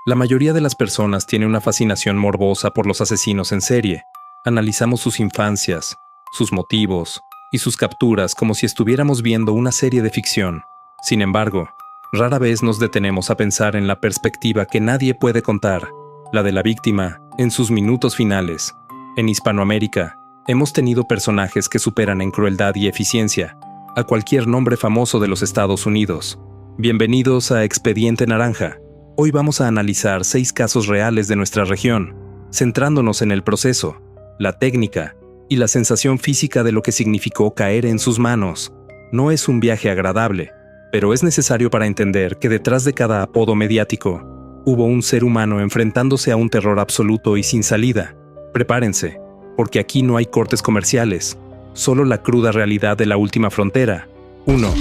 La mayoría de las personas tiene una fascinación morbosa por los asesinos en serie. Analizamos sus infancias, sus motivos y sus capturas como si estuviéramos viendo una serie de ficción. Sin embargo, rara vez nos detenemos a pensar en la perspectiva que nadie puede contar, la de la víctima en sus minutos finales. En Hispanoamérica, hemos tenido personajes que superan en crueldad y eficiencia a cualquier nombre famoso de los Estados Unidos. Bienvenidos a Expediente Naranja. Hoy vamos a analizar 6 casos reales de nuestra región, centrándonos en el proceso, la técnica y la sensación física de lo que significó caer en sus manos. No es un viaje agradable, pero es necesario para entender que detrás de cada apodo mediático, hubo un ser humano enfrentándose a un terror absoluto y sin salida. Prepárense, porque aquí no hay cortes comerciales, solo la cruda realidad de la última frontera. 1.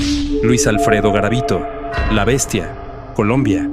Luis Alfredo Garavito, La Bestia, Colombia.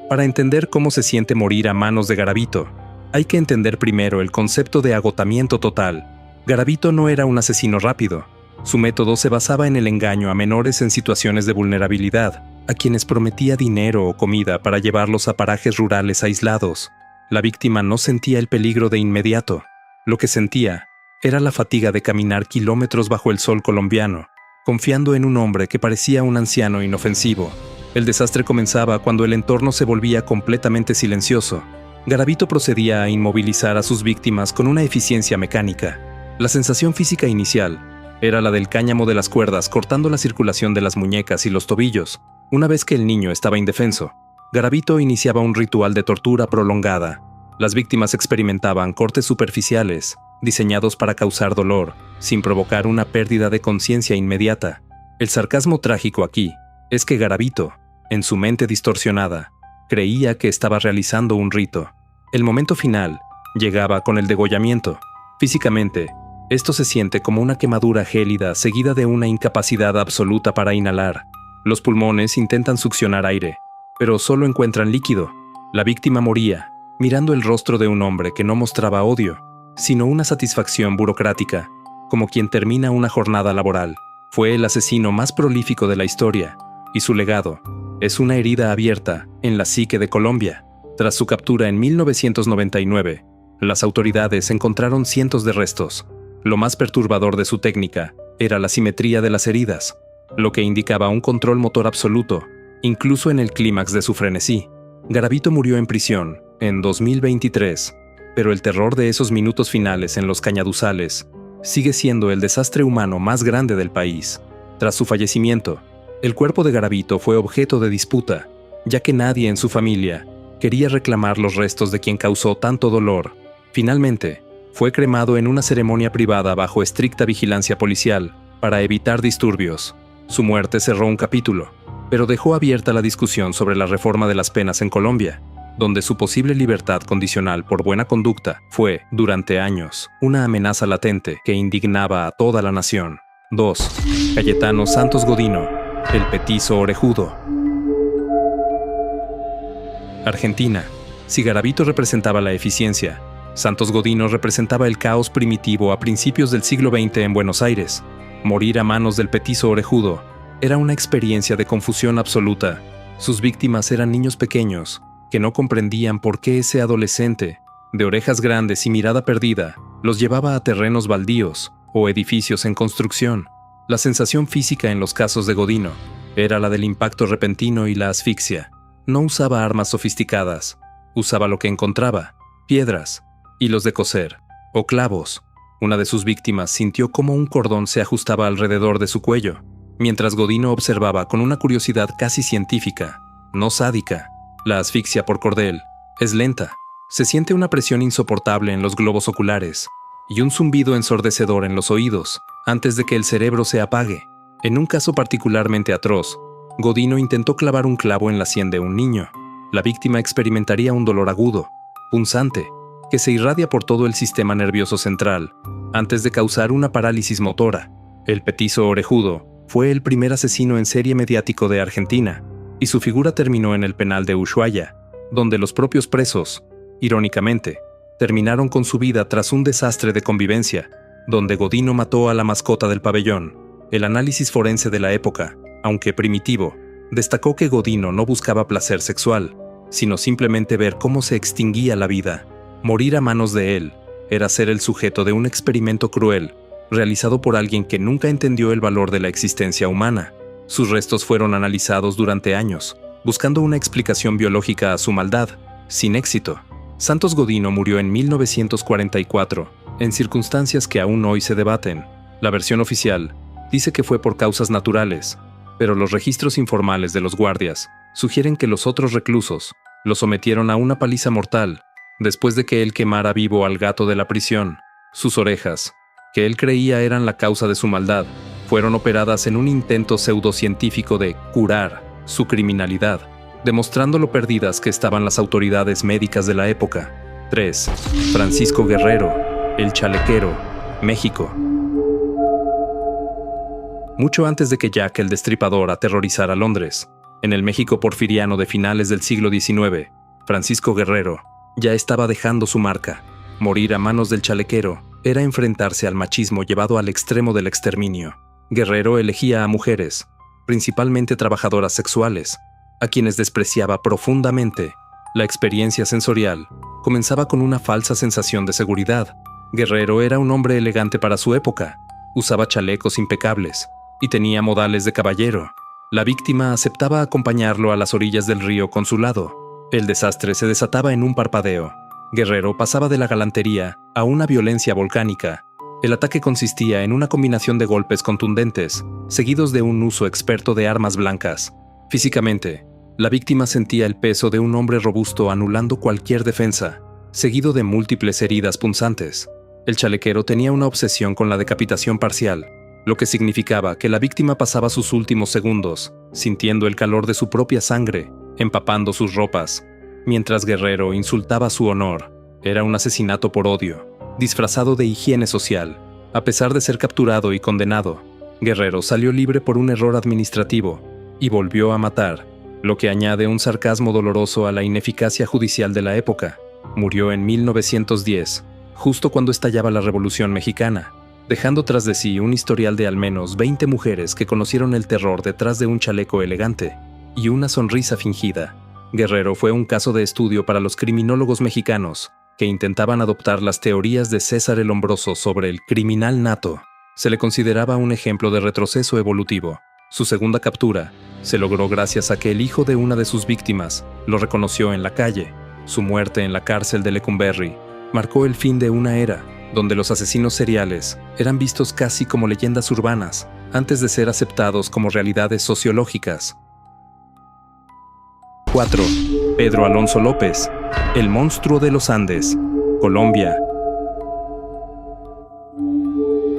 Para entender cómo se siente morir a manos de Garavito, hay que entender primero el concepto de agotamiento total. Garavito no era un asesino rápido. Su método se basaba en el engaño a menores en situaciones de vulnerabilidad, a quienes prometía dinero o comida para llevarlos a parajes rurales aislados. La víctima no sentía el peligro de inmediato. Lo que sentía era la fatiga de caminar kilómetros bajo el sol colombiano, confiando en un hombre que parecía un anciano inofensivo. El desastre comenzaba cuando el entorno se volvía completamente silencioso. Garavito procedía a inmovilizar a sus víctimas con una eficiencia mecánica. La sensación física inicial era la del cáñamo de las cuerdas cortando la circulación de las muñecas y los tobillos. Una vez que el niño estaba indefenso, Garavito iniciaba un ritual de tortura prolongada. Las víctimas experimentaban cortes superficiales, diseñados para causar dolor, sin provocar una pérdida de conciencia inmediata. El sarcasmo trágico aquí es que Garavito, en su mente distorsionada, creía que estaba realizando un rito. El momento final llegaba con el degollamiento. Físicamente, esto se siente como una quemadura gélida seguida de una incapacidad absoluta para inhalar. Los pulmones intentan succionar aire, pero solo encuentran líquido. La víctima moría, mirando el rostro de un hombre que no mostraba odio, sino una satisfacción burocrática, como quien termina una jornada laboral. Fue el asesino más prolífico de la historia, y su legado es una herida abierta en la psique de Colombia. Tras su captura en 1999, las autoridades encontraron cientos de restos. Lo más perturbador de su técnica era la simetría de las heridas, lo que indicaba un control motor absoluto, incluso en el clímax de su frenesí. Garavito murió en prisión en 2023, pero el terror de esos minutos finales en los cañaduzales sigue siendo el desastre humano más grande del país. Tras su fallecimiento, el cuerpo de Garavito fue objeto de disputa, ya que nadie en su familia quería reclamar los restos de quien causó tanto dolor. Finalmente, fue cremado en una ceremonia privada bajo estricta vigilancia policial para evitar disturbios. Su muerte cerró un capítulo, pero dejó abierta la discusión sobre la reforma de las penas en Colombia, donde su posible libertad condicional por buena conducta fue, durante años, una amenaza latente que indignaba a toda la nación. 2. Cayetano Santos Godino, el petizo orejudo. Argentina. Si Garavito representaba la eficiencia, Santos Godino representaba el caos primitivo a principios del siglo XX en Buenos Aires. Morir a manos del petizo orejudo era una experiencia de confusión absoluta. Sus víctimas eran niños pequeños, que no comprendían por qué ese adolescente, de orejas grandes y mirada perdida, los llevaba a terrenos baldíos o edificios en construcción. La sensación física en los casos de Godino era la del impacto repentino y la asfixia. No usaba armas sofisticadas, usaba lo que encontraba: piedras, hilos de coser o clavos. Una de sus víctimas sintió cómo un cordón se ajustaba alrededor de su cuello, mientras Godino observaba con una curiosidad casi científica, no sádica. La asfixia por cordel es lenta. Se siente una presión insoportable en los globos oculares y un zumbido ensordecedor en los oídos antes de que el cerebro se apague. En un caso particularmente atroz, Godino intentó clavar un clavo en la sien de un niño. La víctima experimentaría un dolor agudo, punzante, que se irradia por todo el sistema nervioso central, antes de causar una parálisis motora. El petizo orejudo fue el primer asesino en serie mediático de Argentina, y su figura terminó en el penal de Ushuaia, donde los propios presos, irónicamente, terminaron con su vida tras un desastre de convivencia, donde Godino mató a la mascota del pabellón. El análisis forense de la época, aunque primitivo, Destacó que Godino no buscaba placer sexual, sino simplemente ver cómo se extinguía la vida. Morir a manos de él era ser el sujeto de un experimento cruel, realizado por alguien que nunca entendió el valor de la existencia humana. Sus restos fueron analizados durante años, buscando una explicación biológica a su maldad, sin éxito. Santos Godino murió en 1944, en circunstancias que aún hoy se debaten. La versión oficial dice que fue por causas naturales, pero los registros informales de los guardias sugieren que los otros reclusos lo sometieron a una paliza mortal después de que él quemara vivo al gato de la prisión. Sus orejas, que él creía eran la causa de su maldad, fueron operadas en un intento pseudocientífico de curar su criminalidad, demostrando lo perdidas que estaban las autoridades médicas de la época. 3. Francisco Guerrero, el Chalequero, México. Mucho antes de que Jack el Destripador aterrorizara Londres, en el México porfiriano de finales del siglo XIX, Francisco Guerrero ya estaba dejando su marca. Morir a manos del chalequero era enfrentarse al machismo llevado al extremo del exterminio. Guerrero elegía a mujeres, principalmente trabajadoras sexuales, a quienes despreciaba profundamente. La experiencia sensorial comenzaba con una falsa sensación de seguridad. Guerrero era un hombre elegante para su época, usaba chalecos impecables y tenía modales de caballero. La víctima aceptaba acompañarlo a las orillas del río con su lado. El desastre se desataba en un parpadeo. Guerrero pasaba de la galantería a una violencia volcánica. El ataque consistía en una combinación de golpes contundentes, seguidos de un uso experto de armas blancas. Físicamente, la víctima sentía el peso de un hombre robusto anulando cualquier defensa, seguido de múltiples heridas punzantes. El chalequero tenía una obsesión con la decapitación parcial, lo que significaba que la víctima pasaba sus últimos segundos, sintiendo el calor de su propia sangre, empapando sus ropas, mientras Guerrero insultaba su honor. Era un asesinato por odio, disfrazado de higiene social. A pesar de ser capturado y condenado, Guerrero salió libre por un error administrativo y volvió a matar, lo que añade un sarcasmo doloroso a la ineficacia judicial de la época. Murió en 1910, justo cuando estallaba la Revolución Mexicana, dejando tras de sí un historial de al menos 20 mujeres que conocieron el terror detrás de un chaleco elegante y una sonrisa fingida. Guerrero fue un caso de estudio para los criminólogos mexicanos que intentaban adoptar las teorías de César el Hombroso sobre el criminal nato. Se le consideraba un ejemplo de retroceso evolutivo. Su segunda captura se logró gracias a que el hijo de una de sus víctimas lo reconoció en la calle. Su muerte en la cárcel de Lecumberri marcó el fin de una era donde los asesinos seriales eran vistos casi como leyendas urbanas antes de ser aceptados como realidades sociológicas. 4. Pedro Alonso López, el monstruo de los Andes, Colombia.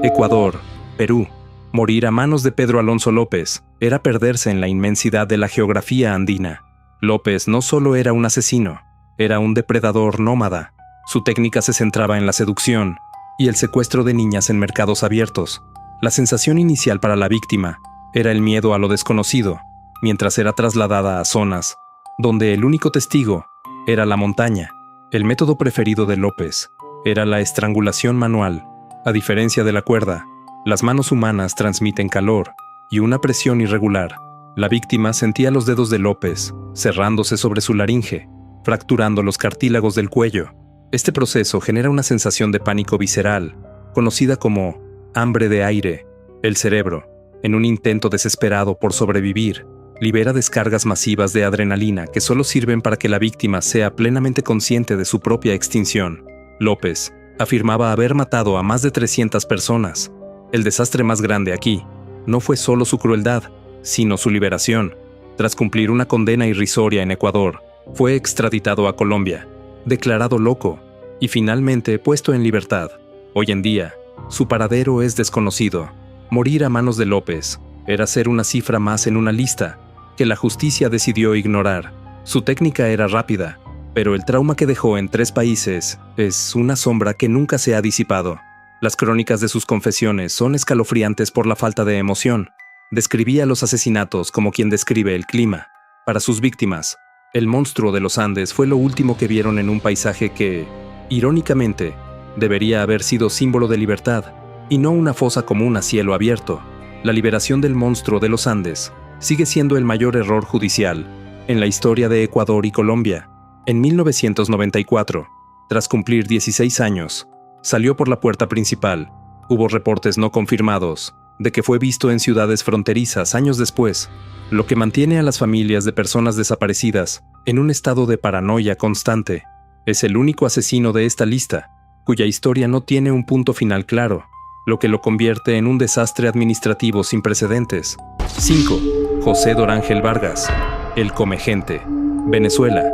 Ecuador, Perú. Morir a manos de Pedro Alonso López era perderse en la inmensidad de la geografía andina. López no solo era un asesino, era un depredador nómada. Su técnica se centraba en la seducción y el secuestro de niñas en mercados abiertos. La sensación inicial para la víctima era el miedo a lo desconocido, mientras era trasladada a zonas donde el único testigo era la montaña. El método preferido de López era la estrangulación manual. A diferencia de la cuerda, las manos humanas transmiten calor y una presión irregular. La víctima sentía los dedos de López cerrándose sobre su laringe, fracturando los cartílagos del cuello. Este proceso genera una sensación de pánico visceral, conocida como hambre de aire. El cerebro, en un intento desesperado por sobrevivir, libera descargas masivas de adrenalina que solo sirven para que la víctima sea plenamente consciente de su propia extinción. López afirmaba haber matado a más de 300 personas. El desastre más grande aquí no fue solo su crueldad, sino su liberación. Tras cumplir una condena irrisoria en Ecuador, fue extraditado a Colombia, declarado loco y finalmente puesto en libertad. Hoy en día, su paradero es desconocido. Morir a manos de López era ser una cifra más en una lista que la justicia decidió ignorar. Su técnica era rápida, pero el trauma que dejó en 3 países es una sombra que nunca se ha disipado. Las crónicas de sus confesiones son escalofriantes por la falta de emoción. Describía los asesinatos como quien describe el clima. Para sus víctimas, el monstruo de los Andes fue lo último que vieron en un paisaje que, irónicamente, debería haber sido símbolo de libertad, y no una fosa común a cielo abierto. La liberación del monstruo de los Andes sigue siendo el mayor error judicial en la historia de Ecuador y Colombia. En 1994, tras cumplir 16 años, salió por la puerta principal. Hubo reportes no confirmados de que fue visto en ciudades fronterizas años después, lo que mantiene a las familias de personas desaparecidas en un estado de paranoia constante. Es el único asesino de esta lista, cuya historia no tiene un punto final claro, lo que lo convierte en un desastre administrativo sin precedentes. 5. José Dorángel Vargas, el Comegente, Venezuela.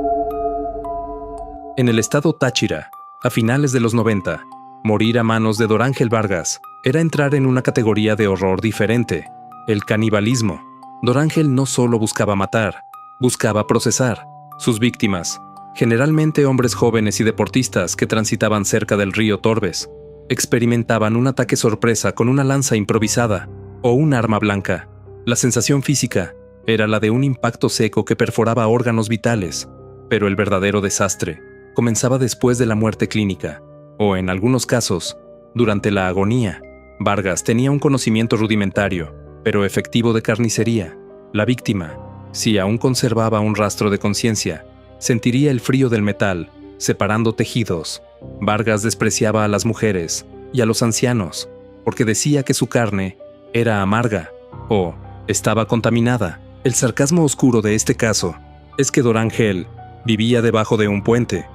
En el estado Táchira, a finales de los 90, morir a manos de Dorángel Vargas era entrar en una categoría de horror diferente, el canibalismo. Dorángel no solo buscaba matar, buscaba procesar. Sus víctimas, generalmente hombres jóvenes y deportistas que transitaban cerca del río Torbes, experimentaban un ataque sorpresa con una lanza improvisada o un arma blanca. La sensación física era la de un impacto seco que perforaba órganos vitales, pero el verdadero desastre comenzaba después de la muerte clínica, o en algunos casos, durante la agonía. Vargas tenía un conocimiento rudimentario, pero efectivo de carnicería. La víctima, si aún conservaba un rastro de conciencia, sentiría el frío del metal, separando tejidos. Vargas despreciaba a las mujeres y a los ancianos, porque decía que su carne era amarga o estaba contaminada. El sarcasmo oscuro de este caso es que Dorángel vivía debajo de un puente,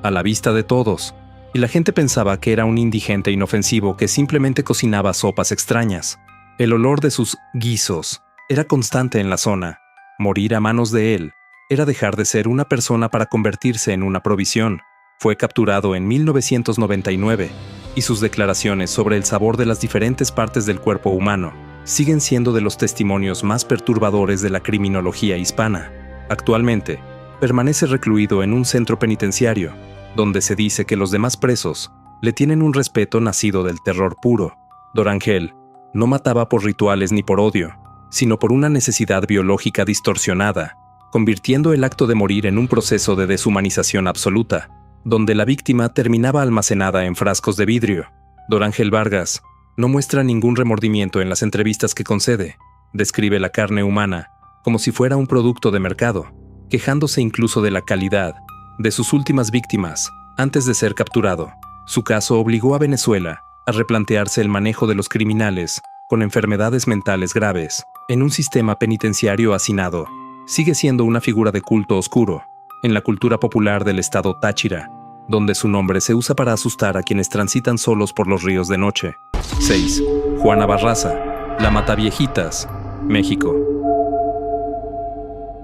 a la vista de todos, y la gente pensaba que era un indigente inofensivo que simplemente cocinaba sopas extrañas. El olor de sus guisos era constante en la zona. Morir a manos de él era dejar de ser una persona para convertirse en una provisión. Fue capturado en 1999 y sus declaraciones sobre el sabor de las diferentes partes del cuerpo humano siguen siendo de los testimonios más perturbadores de la criminología hispana. Actualmente, permanece recluido en un centro penitenciario, donde se dice que los demás presos le tienen un respeto nacido del terror puro. Dorángel no mataba por rituales ni por odio, sino por una necesidad biológica distorsionada, convirtiendo el acto de morir en un proceso de deshumanización absoluta, donde la víctima terminaba almacenada en frascos de vidrio. Dorángel Vargas no muestra ningún remordimiento en las entrevistas que concede. Describe la carne humana como si fuera un producto de mercado, quejándose incluso de la calidad de sus últimas víctimas antes de ser capturado. Su caso obligó a Venezuela a replantearse el manejo de los criminales con enfermedades mentales graves en un sistema penitenciario hacinado. Sigue siendo una figura de culto oscuro en la cultura popular del estado Táchira, donde su nombre se usa para asustar a quienes transitan solos por los ríos de noche. 6. Juana Barraza, la Mataviejitas, México.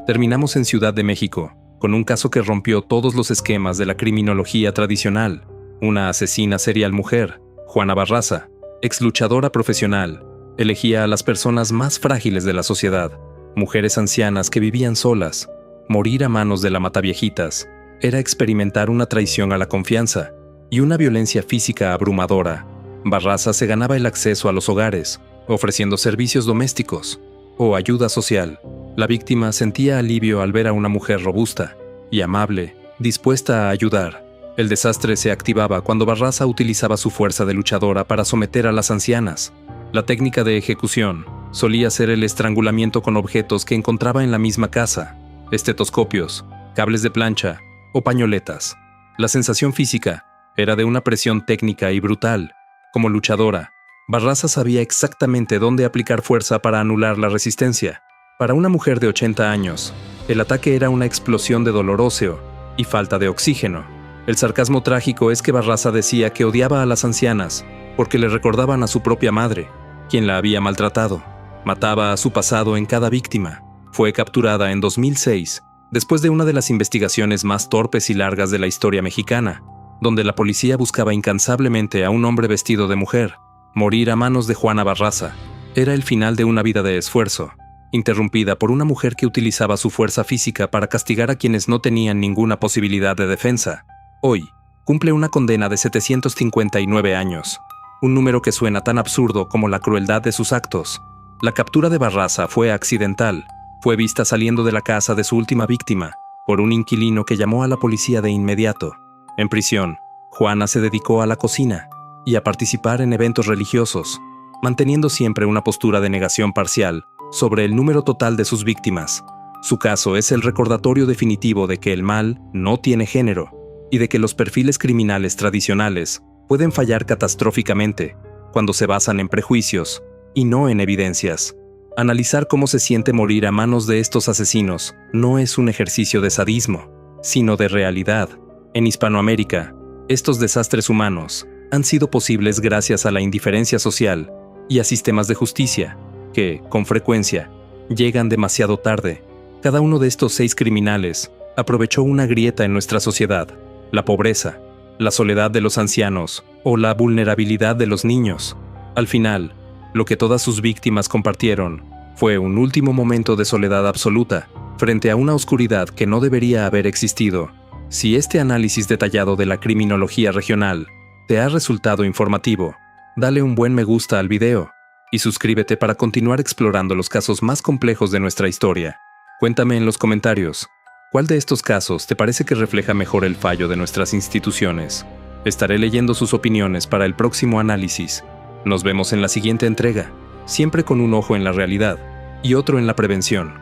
Terminamos en Ciudad de México, con un caso que rompió todos los esquemas de la criminología tradicional. Una asesina serial mujer, Juana Barraza, ex luchadora profesional, elegía a las personas más frágiles de la sociedad, mujeres ancianas que vivían solas. Morir a manos de la Mataviejitas era experimentar una traición a la confianza y una violencia física abrumadora. Barraza se ganaba el acceso a los hogares, ofreciendo servicios domésticos o ayuda social. La víctima sentía alivio al ver a una mujer robusta y amable, dispuesta a ayudar. El desastre se activaba cuando Barraza utilizaba su fuerza de luchadora para someter a las ancianas. La técnica de ejecución solía ser el estrangulamiento con objetos que encontraba en la misma casa: estetoscopios, cables de plancha o pañoletas. La sensación física era de una presión técnica y brutal. Como luchadora, Barraza sabía exactamente dónde aplicar fuerza para anular la resistencia. Para una mujer de 80 años, el ataque era una explosión de dolor óseo y falta de oxígeno. El sarcasmo trágico es que Barraza decía que odiaba a las ancianas porque le recordaban a su propia madre, quien la había maltratado. Mataba a su pasado en cada víctima. Fue capturada en 2006, después de una de las investigaciones más torpes y largas de la historia mexicana, donde la policía buscaba incansablemente a un hombre vestido de mujer. Morir a manos de Juana Barraza era el final de una vida de esfuerzo, interrumpida por una mujer que utilizaba su fuerza física para castigar a quienes no tenían ninguna posibilidad de defensa. Hoy, cumple una condena de 759 años, un número que suena tan absurdo como la crueldad de sus actos. La captura de Barraza fue accidental. Fue vista saliendo de la casa de su última víctima por un inquilino que llamó a la policía de inmediato. En prisión, Juana se dedicó a la cocina y a participar en eventos religiosos, manteniendo siempre una postura de negación parcial sobre el número total de sus víctimas. Su caso es el recordatorio definitivo de que el mal no tiene género y de que los perfiles criminales tradicionales pueden fallar catastróficamente cuando se basan en prejuicios y no en evidencias. Analizar cómo se siente morir a manos de estos asesinos no es un ejercicio de sadismo, sino de realidad. En Hispanoamérica, estos desastres humanos han sido posibles gracias a la indiferencia social y a sistemas de justicia que, con frecuencia, llegan demasiado tarde. Cada uno de estos 6 criminales aprovechó una grieta en nuestra sociedad: la pobreza, la soledad de los ancianos o la vulnerabilidad de los niños. Al final, lo que todas sus víctimas compartieron fue un último momento de soledad absoluta frente a una oscuridad que no debería haber existido. Si este análisis detallado de la criminología regional te ha resultado informativo, dale un buen me gusta al video y suscríbete para continuar explorando los casos más complejos de nuestra historia. Cuéntame en los comentarios, ¿cuál de estos casos te parece que refleja mejor el fallo de nuestras instituciones? Estaré leyendo sus opiniones para el próximo análisis. Nos vemos en la siguiente entrega, siempre con un ojo en la realidad y otro en la prevención.